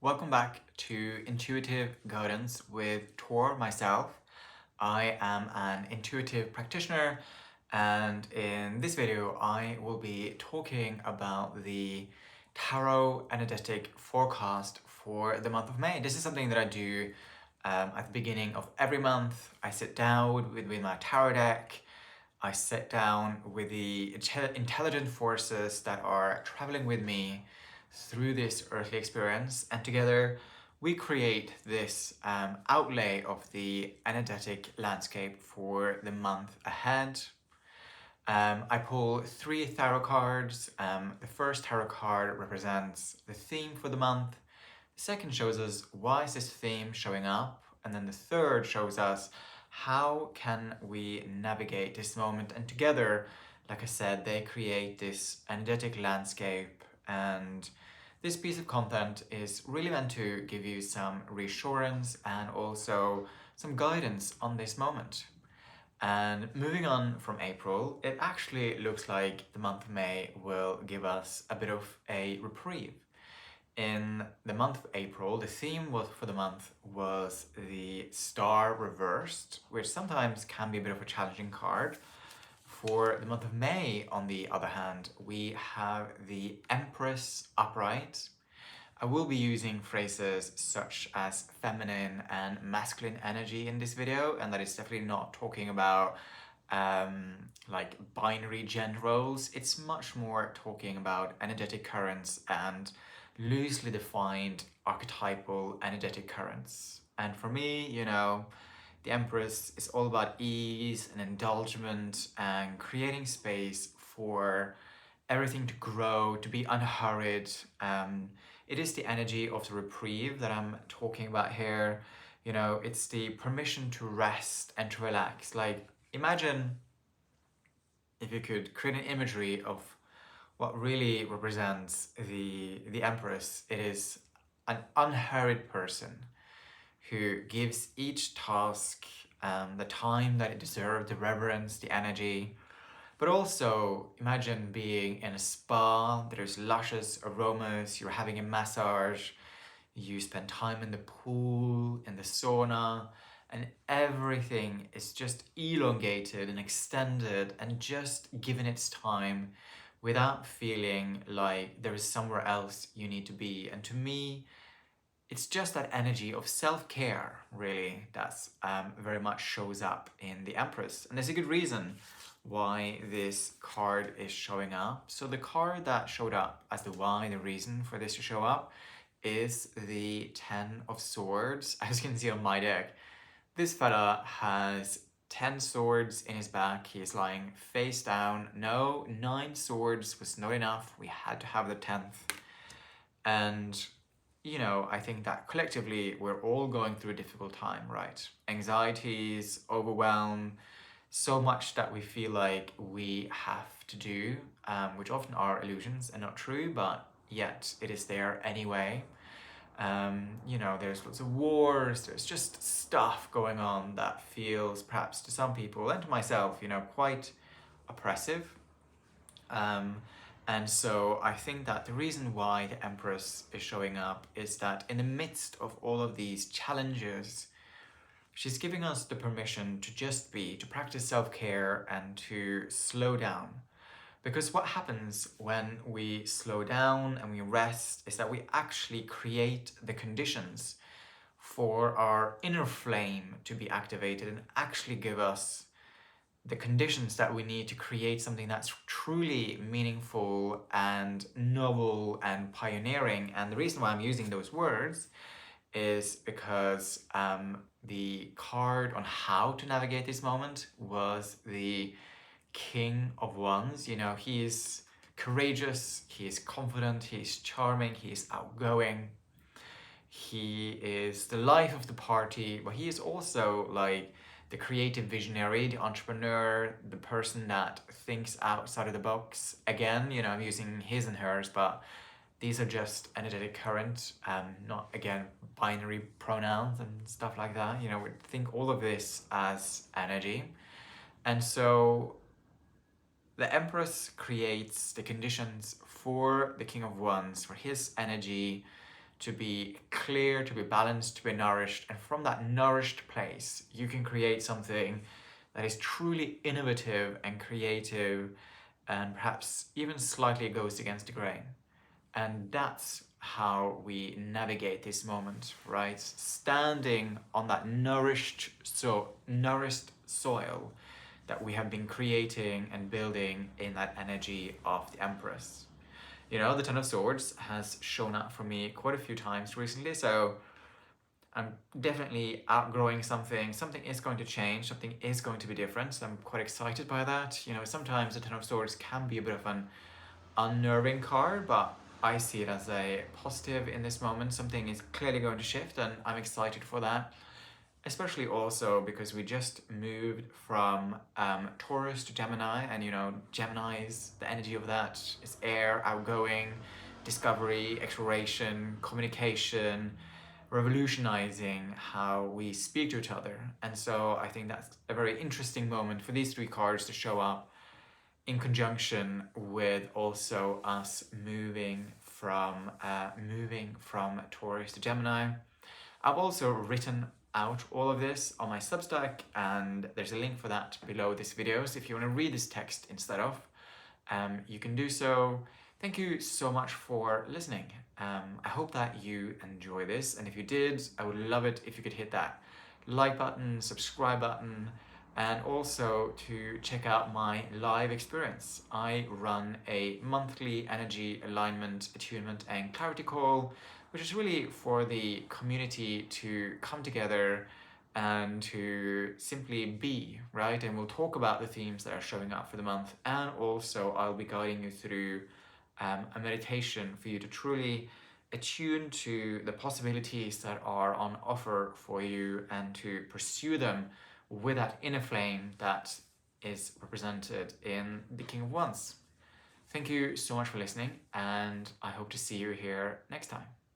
Welcome back to Intuitive Guidance with Tor, myself. I am an intuitive practitioner, and in this video I will be talking about the tarot energetic forecast for the month of May. This is something that I do at the beginning of every month. I sit down with my tarot deck. I sit down with the intelligent forces that are traveling with me through this earthly experience, and together we create this outlay of the energetic landscape for the month ahead. I pull 3 tarot cards. The first tarot card represents the theme for the month. The second shows us why is this theme showing up, and then the third shows us how can we navigate this moment. And together, like I said, they create this energetic landscape, and this piece of content is really meant to give you some reassurance and also some guidance on this moment. And moving on from April, it actually looks like the month of May will give us a bit of a reprieve. In the month of April, the theme for the month was the Star Reversed, which sometimes can be a bit of a challenging card. For the month of May, on the other hand, we have the Empress Upright. I will be using phrases such as feminine and masculine energy in this video, and that is definitely not talking about like binary gender roles. It's much more talking about energetic currents and loosely defined archetypal energetic currents. And for me, the Empress is all about ease and indulgence and creating space for everything to grow, to be unhurried. It is the energy of the reprieve that I'm talking about here. It's the permission to rest and to relax. Like, imagine if you could create an imagery of what really represents the Empress. It is an unhurried person who gives each task the time that it deserves, the reverence, the energy. But also imagine being in a spa. There's luscious aromas, you're having a massage, you spend time in the pool, in the sauna, and everything is just elongated and extended and just given its time without feeling like there is somewhere else you need to be. And to me, it's just that energy of self-care, really, that's very much shows up in the Empress. And there's a good reason why this card is showing up. So the card that showed up as the reason for this to show up, is the 10 of Swords. As you can see on my deck, this fella has 10 swords in his back. He is lying face down. No, 9 swords was not enough. We had to have the 10th. And I think that collectively we're all going through a difficult time, right? Anxieties, overwhelm, so much that we feel like we have to do, which often are illusions and not true, but yet it is there anyway. There's lots of wars, there's just stuff going on that feels, perhaps to some people and to myself, quite oppressive. And so I think that the reason why the Empress is showing up is that in the midst of all of these challenges, she's giving us the permission to just be, to practice self-care and to slow down. Because what happens when we slow down and we rest is that we actually create the conditions for our inner flame to be activated and actually give us the conditions that we need to create something that's truly meaningful and novel and pioneering. And the reason why I'm using those words is because the card on how to navigate this moment was the King of Wands. He is courageous, he is confident, he is charming, he is outgoing. He is the life of the party, but he is also like the creative visionary, the entrepreneur, the person that thinks outside of the box. Again, I'm using his and hers, but these are just energetic current, not, again, binary pronouns and stuff like that. We think all of this as energy. And so the Empress creates the conditions for the King of Wands, for his energy to be clear, to be balanced, to be nourished. And from that nourished place, you can create something that is truly innovative and creative and perhaps even slightly goes against the grain. And that's how we navigate this moment, right? Standing on that nourished soil that we have been creating and building in that energy of the Empress. You know, the Ten of Swords has shown up for me quite a few times recently, so I'm definitely outgrowing something. Something is going to change, something is going to be different, so I'm quite excited by that. You know, sometimes the Ten of Swords can be a bit of an unnerving card, but I see it as a positive in this moment. Something is clearly going to shift, and I'm excited for that. Especially also because we just moved from Taurus to Gemini, and you know, Gemini is the energy of that. It's air, outgoing, discovery, exploration, communication, revolutionizing how we speak to each other. And so I think that's a very interesting moment for these three cards to show up in conjunction with also us moving from Taurus to Gemini. I've also written out all of this on my Substack, and there's a link for that below this video. So if you want to read this text instead of, you can do so. Thank you so much for listening. I hope that you enjoy this, and if you did, I would love it if you could hit that like button, subscribe button, and also to check out my live experience. I run a monthly energy alignment, attunement, and clarity call, which is really for the community to come together and to simply be, right? And we'll talk about the themes that are showing up for the month, and also I'll be guiding you through a meditation for you to truly attune to the possibilities that are on offer for you and to pursue them with that inner flame that is represented in the King of Wands. Thank you so much for listening, and I hope to see you here next time.